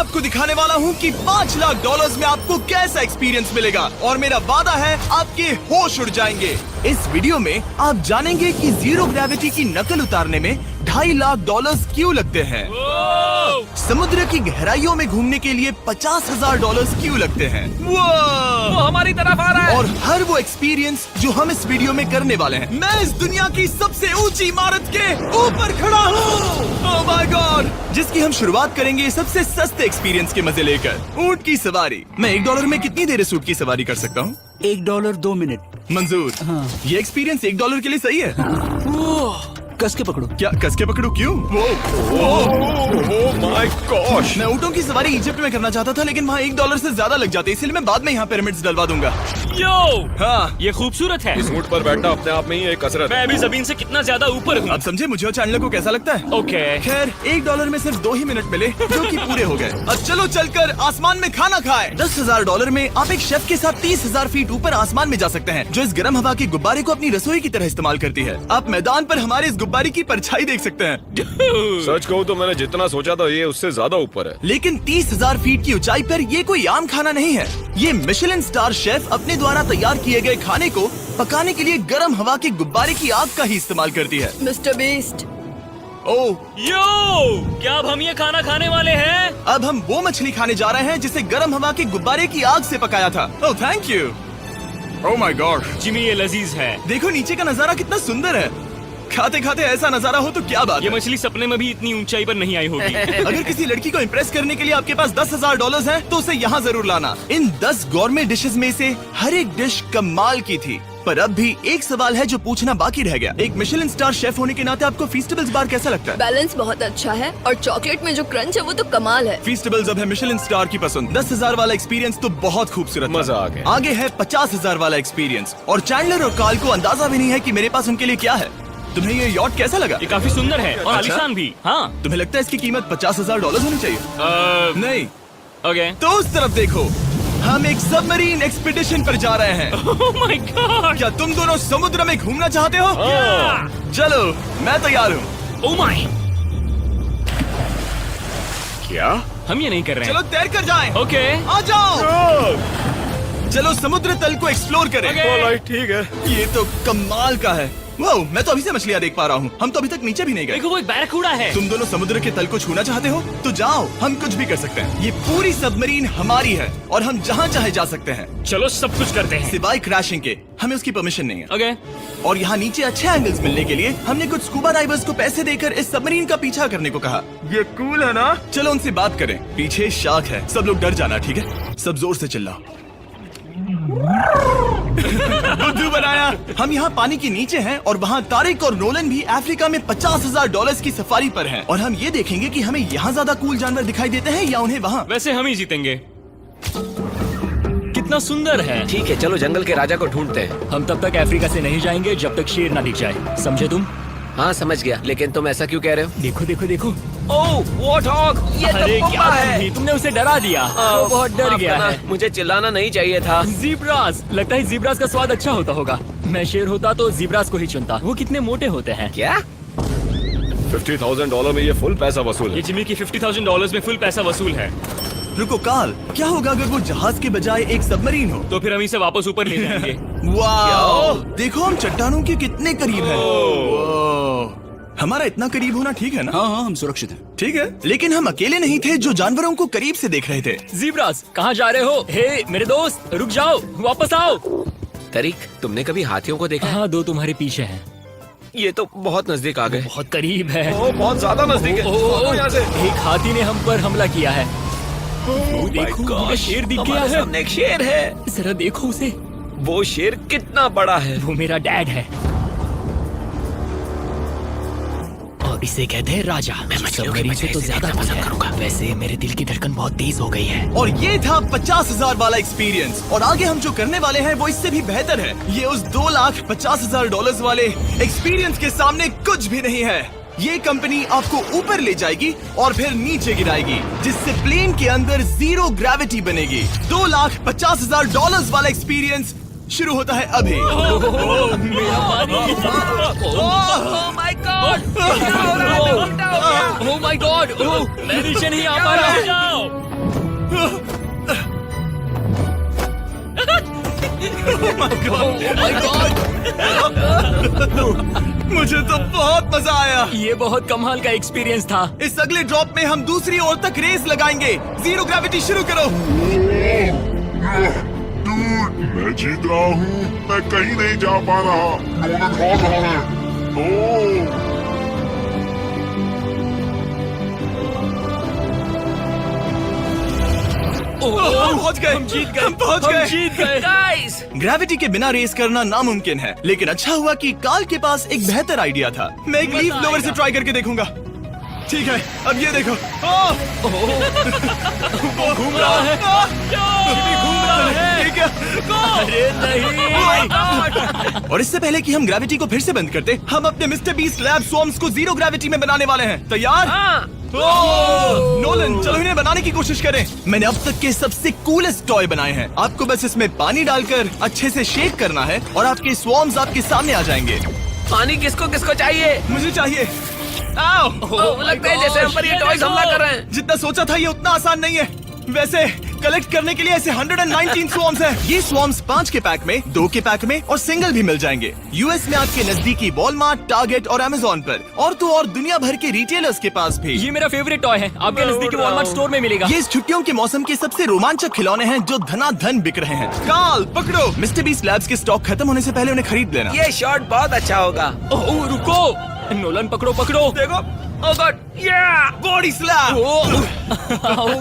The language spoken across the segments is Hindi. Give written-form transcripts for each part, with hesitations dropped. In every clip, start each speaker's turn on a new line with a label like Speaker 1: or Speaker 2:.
Speaker 1: आपको दिखाने वाला हूँ कि $5 लाख में आपको कैसा एक्सपीरियंस मिलेगा और मेरा वादा है आपके होश उड़ जाएंगे। इस वीडियो में आप जानेंगे कि जीरो ग्रेविटी की नकल उतारने में $2.5 लाख क्यों लगते हैं, समुद्र की गहराइयों में घूमने के लिए $50,000 क्यों लगते हैं,
Speaker 2: वो हमारी तरफ आ रहा है।
Speaker 1: और हर वो एक्सपीरियंस जो हम इस वीडियो में करने वाले हैं। मैं इस दुनिया की सबसे ऊंची इमारत के ऊपर खड़ा हूँ, ओह माय गॉड, जिसकी हम शुरुआत करेंगे सबसे सस्ते एक्सपीरियंस के मजे लेकर, ऊंट की सवारी। मैं $1 में कितनी देर इस ऊंट की सवारी कर सकता हूँ?
Speaker 3: $1 2 मिनट।
Speaker 1: मंजूर।
Speaker 3: हाँ।
Speaker 1: ये एक्सपीरियंस $1 के लिए सही है।
Speaker 3: कस के पकड़ो।
Speaker 1: क्या कस के पकड़ू? क्यों?
Speaker 2: Oh my gosh.
Speaker 1: मैं ऊँटों की सवारी इजिप्ट में करना चाहता था, लेकिन वहाँ $1 से ज्यादा लग जाते, इसलिए मैं बाद में यहाँ पिरामिड्स डलवा दूंगा।
Speaker 2: यो,
Speaker 1: हाँ,
Speaker 2: ये खूबसूरत है।
Speaker 4: इस ऊंट पर बैठना अपने आप में ही एक कसरत
Speaker 2: मैं
Speaker 4: है।
Speaker 2: अभी जमीन से कितना ज्यादा ऊपर हूँ।
Speaker 1: अब समझे मुझे और चैनल को कैसा लगता है?
Speaker 2: ओके।
Speaker 1: खैर $1 में सिर्फ 2 ही मिनट मिले, जो कि पूरे हो गए। अब चलो चलकर आसमान में खाना खाएं। $10,000 में आप एक शेफ के साथ 30,000 फीट ऊपर आसमान में जा सकते हैं, जो इस गर्म हवा के गुब्बारे को अपनी रसोई की तरह इस्तेमाल करती है। आप मैदान पर हमारे इस गुब्बारे की परछाई देख सकते हैं,
Speaker 4: सच कहूँ तो मैंने जितना सोचा था ये उससे ज्यादा ऊपर है।
Speaker 1: लेकिन 30,000 फीट की ऊंचाई पर ये कोई आम खाना नहीं है। ये मिशेलिन स्टार शेफ अपने द्वारा तैयार किए गए खाने को पकाने के लिए गर्म हवा के गुब्बारे की आग का ही इस्तेमाल करती है।
Speaker 5: मिस्टर बीस्ट,
Speaker 1: ओह,
Speaker 2: यो, क्या अब हम ये खाना खाने वाले हैं?
Speaker 1: अब हम वो मछली खाने जा रहे हैं जिसे गर्म हवा के गुब्बारे की आग से पकाया था। Oh thank you. Oh my God,
Speaker 2: Jimmy ये लजीज है।
Speaker 1: देखो नीचे का नजारा कितना सुंदर है। खाते खाते ऐसा नजारा हो तो क्या बात
Speaker 2: ये
Speaker 1: है।
Speaker 2: मछली सपने में भी इतनी ऊंचाई पर नहीं आई होगी।
Speaker 1: अगर किसी लड़की को इम्प्रेस करने के लिए आपके पास $10,000 है तो उसे यहाँ जरूर लाना। इन 10 गौरमेट डिशेस में से हर एक डिश कमाल की थी, पर अब भी एक सवाल है जो पूछना बाकी रह गया। एक मिशेलिन स्टार शेफ होने के नाते आपको फीस्टेबल्स बार कैसा लगता है?
Speaker 5: बैलेंस बहुत अच्छा है और चॉकलेट में जो क्रंच है वो तो कमाल है।
Speaker 1: फीस्टेबल्स अब है मिशेलिन स्टार की पसंद। 10,000 वाला एक्सपीरियंस तो बहुत खूबसूरत था।
Speaker 4: मजा आ गया।
Speaker 1: आगे है 50,000 वाला एक्सपीरियंस, और चैंडलर और कार्ल को अंदाजा भी नहीं है कि मेरे पास उनके लिए क्या है। तुम्हें ये यॉट कैसा लगा?
Speaker 2: ये काफी सुंदर है और
Speaker 1: अच्छा?
Speaker 2: आलीशान भी। हाँ।
Speaker 1: तुम्हें लगता है इसकी कीमत $50,000 होनी चाहिए? नहीं।
Speaker 2: ओके।
Speaker 1: तो उस तरफ देखो, हम एक सबमरीन एक्सपीडिशन पर जा रहे हैं।
Speaker 2: Oh my God.
Speaker 1: क्या तुम दोनों समुद्र में घूमना चाहते हो? चलो, मैं तैयार हूँ।
Speaker 2: Oh my.
Speaker 4: क्या?
Speaker 2: हम ये नहीं कर रहे
Speaker 1: चलो
Speaker 2: हैं।
Speaker 1: तैर कर जाएं।
Speaker 2: ओके।
Speaker 1: आ जाओ, चलो समुद्र तल को एक्सप्लोर करें।
Speaker 2: ओके।
Speaker 4: ऑलराइट, ठीक है।
Speaker 1: ये तो कमाल का है। वाओ, मैं तो अभी से मछलियाँ देख पा रहा हूँ। हम तो अभी तक नीचे भी नहीं गए।
Speaker 2: देखो वो एक बैरकूडा है।
Speaker 1: तुम दोनों समुद्र के तल को छूना चाहते हो तो जाओ, हम कुछ भी कर सकते हैं। ये पूरी सबमरीन हमारी है और हम जहाँ चाहे जा सकते हैं,
Speaker 2: चलो सब कुछ करते हैं।
Speaker 1: सिवाय क्रैशिंग के। हमें उसकी परमिशन नहीं है।
Speaker 2: ओके।
Speaker 1: और यहाँ नीचे अच्छे एंगल्स मिलने के लिए हमने कुछ स्कूबा डाइवर्स को पैसे देकर इस सबमरीन का पीछा करने को कहा। ये कूल है ना? चलो उनसे बात करें। पीछे शार्क है, सब लोग डर जाना, ठीक है? सब जोर से चिल्लाओ। बुद्धू बनाया। हम यहाँ पानी के नीचे हैं और वहाँ तारिक और नोलन भी अफ्रीका में $50,000 की सफारी पर हैं, और हम ये देखेंगे कि हमें यहाँ ज्यादा कूल जानवर दिखाई देते हैं या उन्हें वहाँ।
Speaker 2: वैसे हम ही जीतेंगे। कितना सुंदर है।
Speaker 6: ठीक है, चलो जंगल के राजा को ढूंढते हैं।
Speaker 3: हम तब तक अफ्रीका से नहीं जाएंगे जब तक शेर ना दिख जाए, समझे तुम?
Speaker 6: हाँ समझ गया, लेकिन तुम ऐसा क्यों कह रहे हो?
Speaker 3: देखो देखो देखो।
Speaker 6: ओह वॉर्थॉग, ये
Speaker 3: अरे
Speaker 6: तो
Speaker 3: क्या
Speaker 6: पुप्पा है।
Speaker 3: तुम तुमने उसे डरा दिया। वो बहुत डर
Speaker 6: माफ
Speaker 3: गया
Speaker 6: करना,
Speaker 3: है।
Speaker 6: मुझे चिल्लाना नहीं चाहिए था।
Speaker 3: जीब्रास, लगता है जीब्रास का स्वाद अच्छा होता होगा। मैं शेर होता तो जीब्रास को ही चुनता। वो कितने मोटे होते हैं।
Speaker 6: क्या?
Speaker 4: $50,000 में ये फुल पैसा वसूल
Speaker 2: ये
Speaker 4: है।
Speaker 2: जिमी की $50,000 में फुल पैसा वसूल है।
Speaker 1: रुको कार्ल, क्या होगा अगर वो जहाज के बजाय एक सबमरीन हो?
Speaker 2: तो फिर हम इसे वापस ऊपर ले जाएंगे।
Speaker 1: वाह, देखो हम चट्टानों के कितने करीब हैं। वाह, हमारा इतना करीब होना ठीक है ना?
Speaker 3: हाँ हाँ, हम सुरक्षित हैं।
Speaker 1: ठीक है, लेकिन हम अकेले नहीं थे जो जानवरों को करीब से देख रहे थे।
Speaker 3: जीब्रास, कहाँ जा रहे हो? हे मेरे दोस्त, रुक जाओ, वापस आओ।
Speaker 6: तरीक, तुमने कभी हाथियों को देखा है?
Speaker 3: हाँ, 2 तुम्हारे पीछे हैं।
Speaker 6: ये तो बहुत नजदीक आ गए।
Speaker 3: बहुत करीब है।
Speaker 4: ओह, बहुत ज्यादा नजदीक है।
Speaker 3: ओह,
Speaker 4: यहाँ से।
Speaker 3: एक हाथी ने हम पर हमला किया है। वो देखो, मुझे शेर दिख गया
Speaker 6: हमारे
Speaker 3: है।
Speaker 6: सामने एक शेर है।
Speaker 3: जरा देखो उसे।
Speaker 6: वो शेर कितना बड़ा है।
Speaker 3: वो मेरा डैड है और इसे कहते हैं राजा। मैं
Speaker 6: मछलियों
Speaker 3: से तो ज्यादा पसंद करूंगा। वैसे मेरे दिल की धड़कन बहुत तेज हो गई है।
Speaker 1: और ये था 50,000 वाला एक्सपीरियंस, और आगे हम जो करने वाले हैं वो इससे भी बेहतर है। ये उस $2,50,000 वाले एक्सपीरियंस के सामने कुछ भी नहीं है। ये कंपनी आपको ऊपर ले जाएगी और फिर नीचे गिराएगी, जिससे प्लेन के अंदर जीरो ग्रेविटी बनेगी। $2,50,000 वाला एक्सपीरियंस शुरू होता है अभी।
Speaker 3: ओह माय गॉड, मैं नीचे नहीं आ पा रहा हूँ।
Speaker 1: मुझे तो बहुत मजा आया।
Speaker 3: ये बहुत कमाल का एक्सपीरियंस था।
Speaker 1: इस अगले ड्रॉप में हम दूसरी ओर तक रेस लगाएंगे। जीरो ग्रेविटी शुरू करो।
Speaker 7: मैं जीत रहा हूँ। मैं कहीं नहीं जा पा रहा। नोलन हार रहा है। ओह
Speaker 1: पहुंच गए, हम जीत गए, हम पहुंच गए।
Speaker 3: जीत गए।
Speaker 6: गाइस,
Speaker 1: ग्रेविटी के बिना रेस करना नामुमकिन है, लेकिन अच्छा हुआ कि कार्ल के पास एक बेहतर आइडिया था। मैं एक लीफ ब्लोअर से ट्राई करके देखूंगा। ठीक है, अब ये देखो।
Speaker 3: वो घूम रहा है। जिमी घूम रहा है।
Speaker 1: ठीक है।
Speaker 3: अरे नहीं।
Speaker 1: और इससे पहले कि हम ग्रेविटी को फिर से बंद करते, हम अपने मिस्टर बीस्ट लैब स्वॉर्म्स को जीरो ग्रेविटी में बनाने वाले हैं। तैयार?
Speaker 6: हाँ।
Speaker 1: नोलन, चलो इन्हें बनाने की कोशिश करें। मैंने अब तक के सबसे कूलेस्ट टॉय बनाए हैं। आपको बस इसमें पानी डालकर अच्छे से शेक करना है और आपके स्वॉर्म्स आपके सामने आ जाएंगे।
Speaker 6: पानी किसको किसको चाहिए?
Speaker 1: मुझे चाहिए। आओ।
Speaker 6: लगता है जैसे हम पर ये टॉयज हमला कर रहे हैं।
Speaker 1: जितना सोचा था ये उतना आसान नहीं है। वैसे कलेक्ट करने के लिए ऐसे 119 स्वॉर्म्स हैं। ये स्वॉर्म्स 5 के पैक में, 2 के पैक में और सिंगल भी मिल जाएंगे। यूएस में आपके नजदीकी वॉलमार्ट, टारगेट और अमेज़न पर, और तो और दुनिया भर के रिटेलर्स के पास भी।
Speaker 3: ये मेरा फेवरेट टॉय है। आपके नजदीकी वॉलमार्ट स्टोर में मिलेगा।
Speaker 1: ये इस छुट्टियों के मौसम के सबसे रोमांचक खिलौने हैं जो धनाधन बिक रहे हैं। कार्ल, पकड़ो। मिस्टर बीस्ट लैब्स के स्टॉक खत्म होने से पहले उन्हें खरीद लेना।
Speaker 6: ये शॉट बहुत अच्छा होगा।
Speaker 3: ओह रुको, नोलन पकड़ो पकड़ो।
Speaker 1: देखो।
Speaker 6: ओह गॉड, या
Speaker 1: बॉडी स्लैम।
Speaker 3: ओह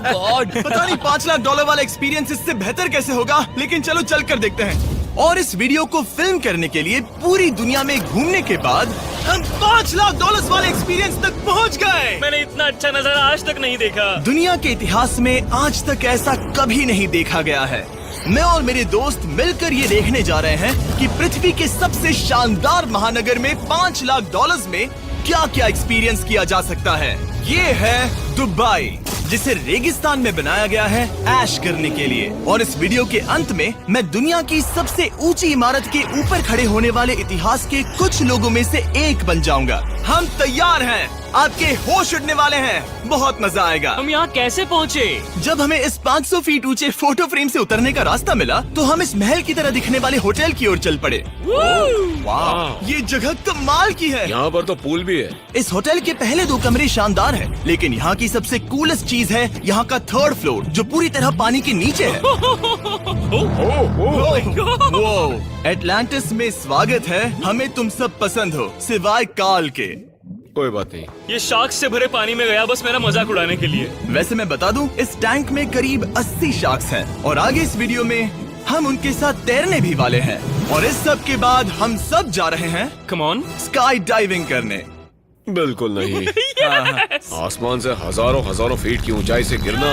Speaker 3: गॉड।
Speaker 1: पता नहीं $5 लाख वाला एक्सपीरियंस इससे बेहतर कैसे होगा, लेकिन चलो चल कर देखते हैं। और इस वीडियो को फिल्म करने के लिए पूरी दुनिया में घूमने के बाद हम $5 लाख वाले एक्सपीरियंस तक पहुंच गए।
Speaker 2: मैंने इतना अच्छा नजारा आज तक नहीं देखा।
Speaker 1: दुनिया के इतिहास में आज तक ऐसा कभी नहीं देखा गया है। मैं और मेरे दोस्त मिलकर ये देखने जा रहे हैं कि पृथ्वी के सबसे शानदार महानगर में $5 लाख में क्या क्या एक्सपीरियंस किया जा सकता है। ये है दुबई, जिसे रेगिस्तान में बनाया गया है ऐश करने के लिए। और इस वीडियो के अंत में मैं दुनिया की सबसे ऊंची इमारत के ऊपर खड़े होने वाले इतिहास के कुछ लोगों में से एक बन जाऊंगा। हम तैयार हैं, आपके होश उड़ने वाले हैं। बहुत मजा आएगा।
Speaker 2: हम यहाँ कैसे पहुँचे?
Speaker 1: जब हमें इस 500 फीट ऊंचे फोटो फ्रेम से उतरने का रास्ता मिला तो हम इस महल की तरह दिखने वाले होटल की ओर चल पड़े। वाह, ये जगह कमाल की है।
Speaker 4: यहाँ पर तो पूल भी है।
Speaker 1: इस होटल के पहले 2 कमरे शानदार हैं, लेकिन यहाँ की सबसे कूलेस्ट चीज है यहाँ का 3rd फ्लोर, जो पूरी तरह पानी के नीचे है। वो एटलांटिस में स्वागत है। हमें तुम सब पसंद हो सिवाय कार्ल के।
Speaker 4: कोई बात नहीं।
Speaker 2: ये शार्क से भरे पानी में गया बस मेरा मजाक उड़ाने के लिए।
Speaker 1: वैसे मैं बता दूं, इस टैंक में करीब 80 शार्क्स हैं और आगे इस वीडियो में हम उनके साथ तैरने भी वाले हैं। और इस सब के बाद हम सब जा रहे हैं
Speaker 2: कम ऑन।
Speaker 1: स्काई डाइविंग करने।
Speaker 4: बिल्कुल नहीं। आसमान से हजारों फीट की ऊंचाई से गिरना।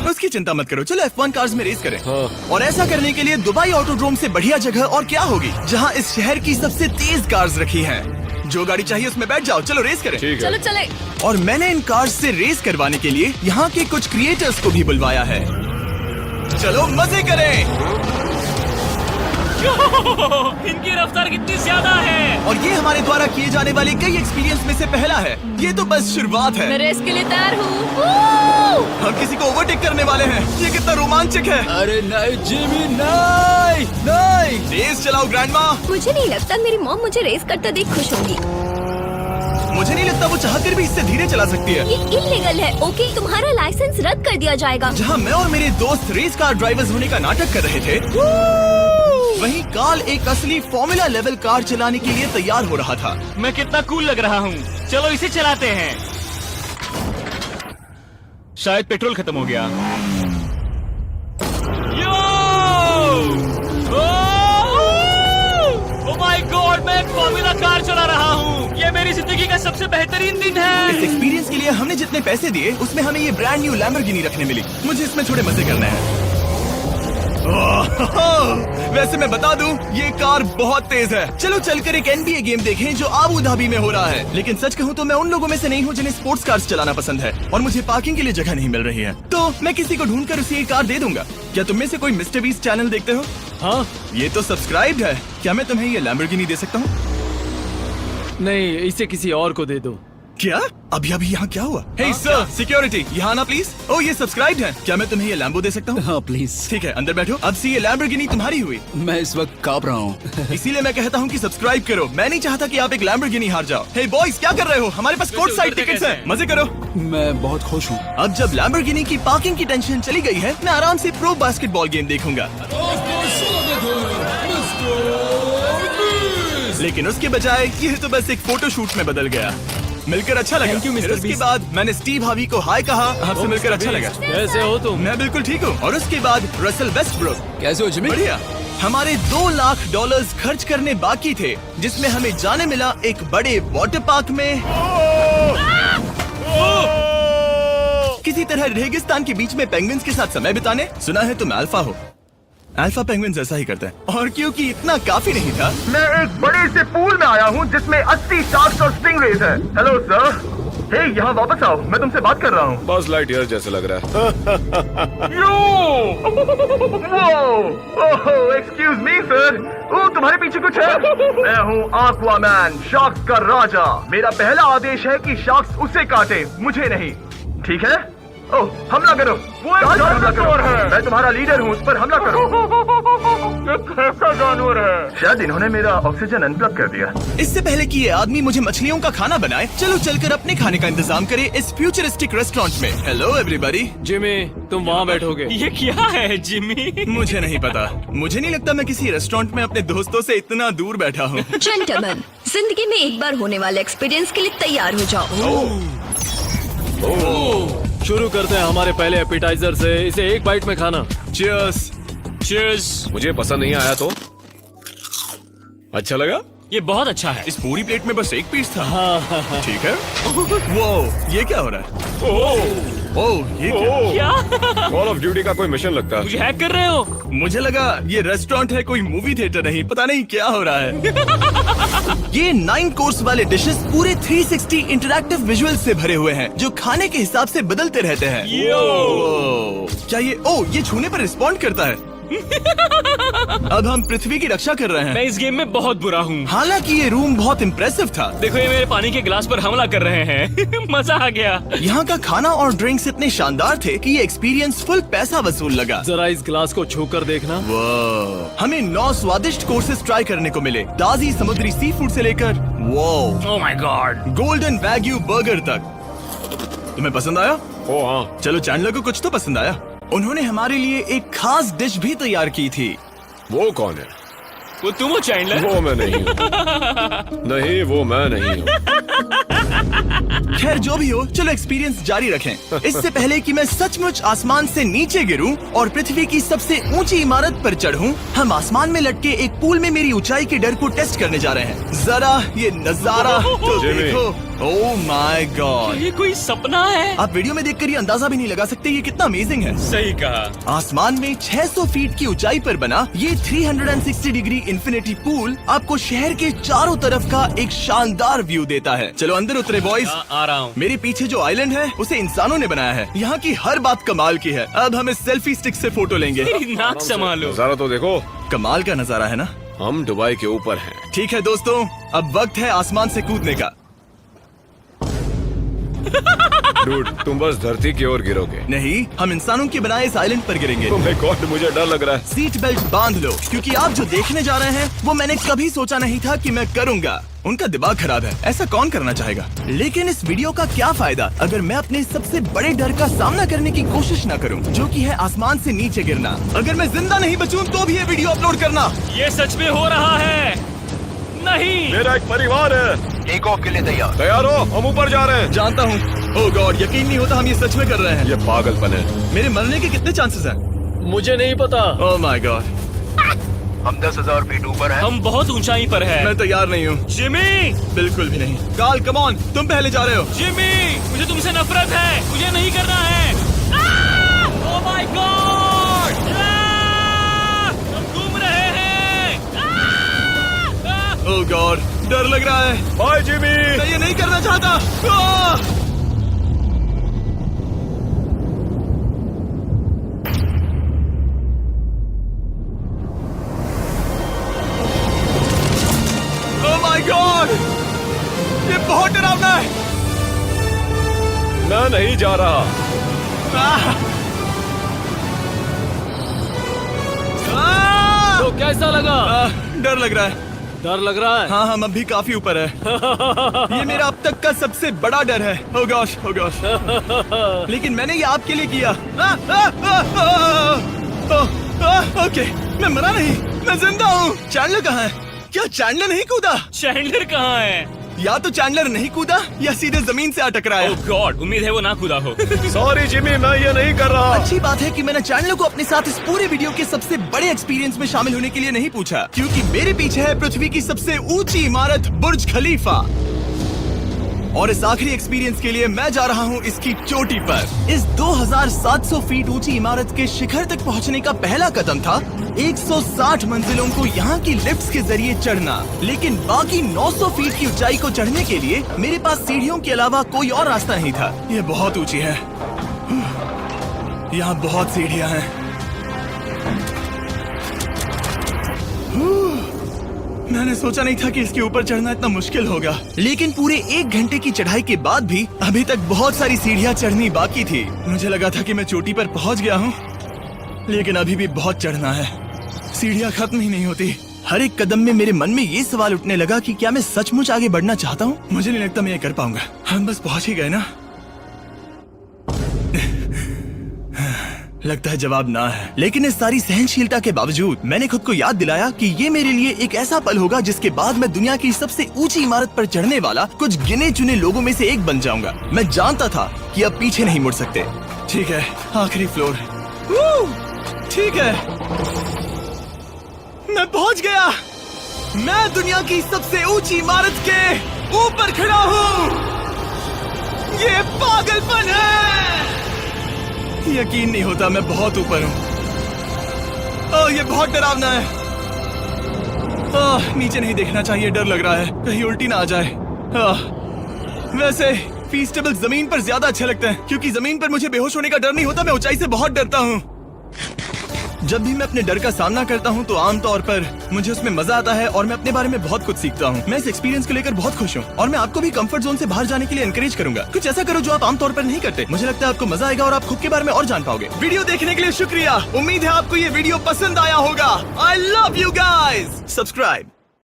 Speaker 1: उसकी चिंता मत करो, चलो F1 कार्स में रेस करें।
Speaker 4: हाँ।
Speaker 1: और ऐसा करने के लिए दुबई ऑटोड्रोम से बढ़िया जगह और क्या होगी, जहाँ इस शहर की सबसे तेज कार्स रखी हैं। जो गाड़ी चाहिए उसमें बैठ जाओ, चलो रेस करें।
Speaker 4: ठीक है।
Speaker 5: चलो चले।
Speaker 1: और मैंने इन कार्स से रेस करवाने के लिए यहाँ के कुछ क्रिएटर्स को भी बुलवाया है। चलो मजे करें।
Speaker 2: इनकी रफ्तार कितनी ज्यादा है।
Speaker 1: और ये हमारे द्वारा किए जाने वाले कई एक्सपीरियंस में से पहला है। ये तो बस शुरुआत है।
Speaker 5: मैं रेस के लिए तैयार हूँ।
Speaker 1: हम किसी को ओवरटेक करने वाले हैं। ये कितना रोमांचक है।
Speaker 3: अरे नहीं जिमी, नहीं नहीं।
Speaker 1: रेस चलाओ ग्रैंडमा।
Speaker 5: मुझे नहीं लगता मेरी मॉम मुझे रेस करते देख खुश होंगी।
Speaker 1: मुझे नहीं लगता वो चाहकर भी इससे धीरे चला सकती है।
Speaker 5: ये इल्लीगल है। ओके, तुम्हारा लाइसेंस रद्द कर दिया जाएगा।
Speaker 1: जहाँ मैं और मेरे दोस्त रेस कार ड्राइवर्स होने का नाटक कर रहे थे, वहीं कार्ल एक असली फॉर्मूला लेवल कार चलाने के लिए तैयार हो रहा था।
Speaker 2: मैं कितना कूल लग रहा हूँ। चलो इसे चलाते हैं। शायद पेट्रोल खत्म हो गया। ओह माय गॉड, मैं एक फॉर्मूला कार चला रहा हूँ। ये मेरी जिंदगी का सबसे बेहतरीन दिन
Speaker 1: इस
Speaker 2: है।
Speaker 1: एक्सपीरियंस के लिए हमने जितने पैसे दिए उसमें हमें ये ब्रांड न्यू लैम्बोर्गिनी रखने मिली। मुझे इसमें थोड़े मजे करने हैं। वैसे मैं बता दूं, ये कार बहुत तेज है। चलो चलकर एक NBA गेम देखें जो आबू धाबी में हो रहा है। लेकिन सच कहूं तो मैं उन लोगों में से नहीं हूं जिन्हें स्पोर्ट्स कार्स चलाना पसंद है और मुझे पार्किंग के लिए जगह नहीं मिल रही है, तो मैं किसी को ढूंढकर उसे ये कार दे दूंगा। क्या तुम में से कोई मिस्टर बीस्ट चैनल देखते हो?
Speaker 3: हाँ
Speaker 1: ये तो सब्सक्राइब्ड है। क्या मैं तुम्हें ये लैम्बोर्गिनी दे सकता हूँ?
Speaker 3: नहीं, इसे किसी और को दे दो।
Speaker 1: क्या? अभी अभी यहाँ क्या हुआ? हे सर, सिक्योरिटी, यहाँ आना प्लीज। ओह, ये सब्सक्राइब्ड है। क्या मैं तुम्हें ये लैम्बो दे सकता हूँ?
Speaker 8: हाँ प्लीज।
Speaker 1: ठीक है, अंदर बैठो। अब से ये लैम्बोर्गिनी तुम्हारी हुई।
Speaker 8: मैं इस वक्त कांप रहा हूँ।
Speaker 1: इसीलिए मैं कहता हूँ कि सब्सक्राइब करो। मैं नहीं चाहता कि आप एक लैम्बोर्गिनी हार जाओ। हे बॉयज, क्या कर रहे हो? हमारे पास कोर्ट साइड टिकट्स हैं। मजे करो।
Speaker 8: मैं बहुत खुश हूँ।
Speaker 1: अब जब लैम्बोर्गिनी की पार्किंग की टेंशन चली गई है, मैं आराम से प्रो बास्केटबॉल गेम देखूंगा। लेकिन उसके बजाय ये तो बस एक फोटो शूट में बदल गया। मिलकर अच्छा लगा।
Speaker 3: Thank you, Mr.
Speaker 1: फिर उसके
Speaker 3: Beast.
Speaker 1: बाद मैंने स्टीव हावी को हाय कहा। आपसे मिलकर अच्छा लगा।
Speaker 3: कैसे हो तुम?
Speaker 1: मैं बिल्कुल ठीक हूँ। और उसके बाद रसल वेस्टब्रुक।
Speaker 8: कैसे हो जिमी?
Speaker 1: बढ़िया। हमारे $2 लाख खर्च करने बाकी थे, जिसमें हमें जाने मिला एक बड़े वाटर पार्क में किसी तरह रेगिस्तान के बीच में पेंगुइन्स के साथ समय बिताने। सुना है तुम अल्फा हो। अल्फा पेंगुइन्स ऐसा ही करते हैं। और क्योंकि इतना काफी नहीं था, मैं एक बड़े से पूल में आया हूँ जिसमें 80 शार्क्स और स्टिंगरेज हैं। हेलो सर, हे यहाँ वापस आओ, मैं तुमसे बात कर रहा हूँ।
Speaker 4: बस लाइट ईयर जैसे लग रहा है।
Speaker 1: एक्सक्यूज मी सर, ओ तुम्हारे पीछे कुछ है? मैं हूँ आक्वामैन, शार्क्स का राजा। मेरा पहला आदेश है कि शार्क्स उसे काटे, मुझे नहीं। ठीक है? ओह, हमला करो। वो एक जानवर है। मैं तुम्हारा लीडर हूँ, उस पर हमला करो। एक ऐसा जानवर है। शायद इन्होंने मेरा ऑक्सीजन अनप्लग कर दिया। इससे पहले कि ये आदमी मुझे मछलियों का खाना बनाए, चलो चलकर अपने खाने का इंतजाम करें इस फ्यूचरिस्टिक रेस्टोरेंट में। Hello everybody.
Speaker 3: जिमी, तुम वहाँ बैठोगे? ये क्या है जिमी?
Speaker 1: मुझे नहीं पता। मुझे नहीं लगता मैं किसी रेस्टोरेंट में अपने दोस्तों से इतना दूर बैठा हूँ।
Speaker 5: जेंटलमैन, जिंदगी में एक बार होने वाले एक्सपीरियंस के लिए तैयार हो जाओ।
Speaker 3: शुरू करते हैं हमारे पहले एपिटाइजर से। इसे एक बाइट में खाना।
Speaker 1: Cheers।
Speaker 3: चीयर्स।
Speaker 4: मुझे पसंद नहीं आया तो अच्छा लगा।
Speaker 3: ये बहुत अच्छा है।
Speaker 1: इस पूरी प्लेट में बस एक पीस था। ठीक है। वो ये क्या हो रहा है? ओह ये क्या?
Speaker 4: कॉल ऑफ ड्यूटी का कोई मिशन लगता है।
Speaker 3: मुझे हैक कर रहे हो?
Speaker 1: मुझे लगा ये रेस्टोरेंट है, कोई मूवी थिएटर नहीं। पता नहीं क्या हो रहा है। ये 9 कोर्स वाले डिशेस पूरे 360 इंटरैक्टिव विजुअल से भरे हुए हैं, जो खाने के हिसाब से बदलते रहते हैं। क्या ये छूने पर रिस्पॉन्ड करता है? अब हम पृथ्वी की रक्षा कर रहे हैं।
Speaker 3: मैं इस गेम में बहुत बुरा हूँ।
Speaker 1: हालांकि ये रूम बहुत इम्प्रेसिव था।
Speaker 3: देखो, ये मेरे पानी के गिलास पर हमला कर रहे हैं। मजा आ गया।
Speaker 1: यहाँ का खाना और ड्रिंक्स इतने शानदार थे कि ये एक्सपीरियंस फुल पैसा वसूल लगा।
Speaker 3: जरा इस गिलास को छूकर देखना।
Speaker 1: हमें 9 स्वादिष्ट कोर्सेस ट्राई करने को मिले, ताजी समुद्री सी फूड से लेकर
Speaker 3: oh my God,
Speaker 1: golden wagyu burger तक। तुम्हें पसंद आया?
Speaker 4: ओ हाँ,
Speaker 1: चलो चैंडलर को कुछ तो पसंद आया। उन्होंने हमारे लिए एक खास डिश भी तैयार की थी।
Speaker 4: वो कौन है?
Speaker 3: वो तुम हो चैंडलर?
Speaker 4: वो मैं नहीं हूँ। नहीं, वो मैं नहीं हूँ।
Speaker 1: खैर जो भी हो, चलो एक्सपीरियंस जारी रखें। इससे पहले कि मैं सचमुच आसमान से नीचे गिरूं और पृथ्वी की सबसे ऊंची इमारत पर चढ़ूं, हम आसमान में लटके एक पूल में मेरी ऊंचाई के डर को टेस्ट करने जा रहे हैं। जरा ये नजारा तो
Speaker 4: जिमी।
Speaker 1: देखो। ओह माय गॉड,
Speaker 3: ये कोई सपना है?
Speaker 1: आप वीडियो में देखकर ये अंदाजा भी नहीं लगा सकते ये कितना अमेजिंग है।
Speaker 3: सही कहा।
Speaker 1: आसमान में 600 फीट की ऊंचाई पर बना ये 360 डिग्री इंफिनिटी पूल आपको शहर के चारों तरफ का एक शानदार व्यू देता है। चलो अंदर उतरे बॉयज।
Speaker 3: आ रहा हूँ।
Speaker 1: मेरे पीछे जो आइलैंड है उसे इंसानों ने बनाया है। यहाँ की हर बात कमाल की है। अब हम इस सेल्फी स्टिक से फोटो लेंगे।
Speaker 3: मेरी नाक संभालो।
Speaker 4: नजारा तो देखो।
Speaker 1: कमाल का नजारा है ना?
Speaker 4: हम दुबई के ऊपर हैं।
Speaker 1: ठीक है दोस्तों, अब वक्त है आसमान से कूदने का।
Speaker 4: डूड, तुम बस धरती की ओर गिरोगे।
Speaker 1: नहीं, हम इंसानों के बनाए इस आइलैंड पर गिरेंगे।
Speaker 4: Oh my God, मुझे डर लग रहा है।
Speaker 1: सीट बेल्ट बांध लो, क्योंकि आप जो देखने जा रहे हैं वो मैंने कभी सोचा नहीं था कि मैं करूंगा। उनका दिमाग खराब है, ऐसा कौन करना चाहेगा? लेकिन इस वीडियो का क्या फायदा अगर मैं अपने सबसे बड़े डर का सामना करने की कोशिश न करूं, जो कि है आसमान से नीचे गिरना। अगर मैं जिंदा नहीं बचूं तो भी ये वीडियो अपलोड करना।
Speaker 3: ये सच में हो रहा है? नहीं।
Speaker 4: मेरा एक परिवार है।
Speaker 1: टेक ऑफ के लिए तैयार।
Speaker 4: तैयार हो? हम ऊपर जा रहे हैं।
Speaker 1: जानता हूँ। ओह गॉड, यकीन नहीं होता हम ये सच में कर रहे हैं।
Speaker 4: ये पागलपन है।
Speaker 1: मेरे मरने के कितने चांसेस हैं?
Speaker 3: मुझे नहीं पता।
Speaker 1: ओह माय गॉड,
Speaker 9: हम 10,000 फीट ऊपर हैं।
Speaker 3: हम बहुत ऊंचाई पर हैं।
Speaker 1: मैं तैयार नहीं हूँ।
Speaker 3: जिमी,
Speaker 1: बिल्कुल भी नहीं। काल कम ऑन, तुम पहले जा रहे हो।
Speaker 3: जिमी, मुझे तुमसे नफरत है। मुझे नहीं करना है। ओह माय गॉड, हम घूम रहे हैं।
Speaker 1: ओह गॉड, डर लग रहा है।
Speaker 4: Bye Jimmy.
Speaker 1: मैं ये नहीं करना चाहता। ओह माय गॉड, ये बहुत डरावना है।
Speaker 3: कैसा लगा?
Speaker 1: डर लग रहा है।
Speaker 3: डर लग रहा है?
Speaker 1: हाँ हम अब भी काफी ऊपर है। ये मेरा अब तक का सबसे बड़ा डर है। Oh gosh, oh gosh। लेकिन मैंने ये आपके लिए किया। ओके, मैं मरा नहीं, मैं जिंदा हूँ। चैंडलर कहाँ है? क्या चैंडलर नहीं कूदा?
Speaker 3: चैंडलर कहाँ है?
Speaker 1: या तो चैंडलर नहीं कूदा या सीधे जमीन से टकराया।
Speaker 3: ओह गॉड, उम्मीद है वो ना कूदा हो।
Speaker 4: सॉरी जिमी, मैं ये नहीं कर रहा।
Speaker 1: अच्छी बात है कि मैंने चैंडलर को अपने साथ इस पूरे वीडियो के सबसे बड़े एक्सपीरियंस में शामिल होने के लिए नहीं पूछा, क्योंकि मेरे पीछे है पृथ्वी की सबसे ऊंची इमारत बुर्ज खलीफा। और इस आखिरी एक्सपीरियंस के लिए मैं जा रहा हूँ इसकी चोटी पर। इस 2700 फीट ऊंची इमारत के शिखर तक पहुँचने का पहला कदम था 160 मंजिलों को यहाँ की लिफ्ट्स के जरिए चढ़ना। लेकिन बाकी 900 फीट की ऊंचाई को चढ़ने के लिए मेरे पास सीढ़ियों के अलावा कोई और रास्ता नहीं था। ये बहुत ऊंची है, यहाँ बहुत सीढ़ियाँ हैं। मैंने सोचा नहीं था कि इसके ऊपर चढ़ना इतना मुश्किल होगा, लेकिन पूरे 1 घंटे की चढ़ाई के बाद भी अभी तक बहुत सारी सीढ़ियाँ चढ़नी बाकी थी। मुझे लगा था कि मैं चोटी पर पहुँच गया हूँ, लेकिन अभी भी बहुत चढ़ना है। सीढ़ियाँ खत्म ही नहीं होती। हर एक कदम में मेरे मन में ये सवाल उठने लगा कि क्या मैं सचमुच आगे बढ़ना चाहता हूँ? मुझे नहीं लगता मैं ये कर पाऊंगा। हम बस पहुँच ही गए ना। लगता है जवाब ना है, लेकिन इस सारी सहनशीलता के बावजूद मैंने खुद को याद दिलाया कि ये मेरे लिए एक ऐसा पल होगा जिसके बाद मैं दुनिया की सबसे ऊंची इमारत पर चढ़ने वाला कुछ गिने चुने लोगों में से एक बन जाऊंगा। मैं जानता था कि अब पीछे नहीं मुड़ सकते। ठीक है, आखिरी फ्लोर। ठीक है, मैं पहुंच गया। मैं दुनिया की सबसे ऊंची इमारत के ऊपर खड़ा हूँ। ये पागलपन है। यकीन नहीं होता, मैं बहुत ऊपर हूँ। ओह, ये बहुत डरावना है। ओह, नीचे नहीं देखना चाहिए, डर लग रहा है कहीं उल्टी ना आ जाए। वैसे फीस्टेबल जमीन पर ज्यादा अच्छे लगते हैं, क्योंकि जमीन पर मुझे बेहोश होने का डर नहीं होता। मैं ऊंचाई से बहुत डरता हूँ। जब भी मैं अपने डर का सामना करता हूँ तो आमतौर पर मुझे उसमें मजा आता है और मैं अपने बारे में बहुत कुछ सीखता हूँ। मैं इस एक्सपीरियंस को लेकर बहुत खुश हूँ और मैं आपको भी कंफर्ट जोन से बाहर जाने के लिए एनकरेज करूंगा। कुछ ऐसा करो जो आप आमतौर पर नहीं करते। मुझे लगता है आपको मजा आएगा और आप खुद के बारे में और जान पाओगे। वीडियो देखने के लिए शुक्रिया। उम्मीद है आपको ये वीडियो पसंद आया होगा। I love you guys. Subscribe.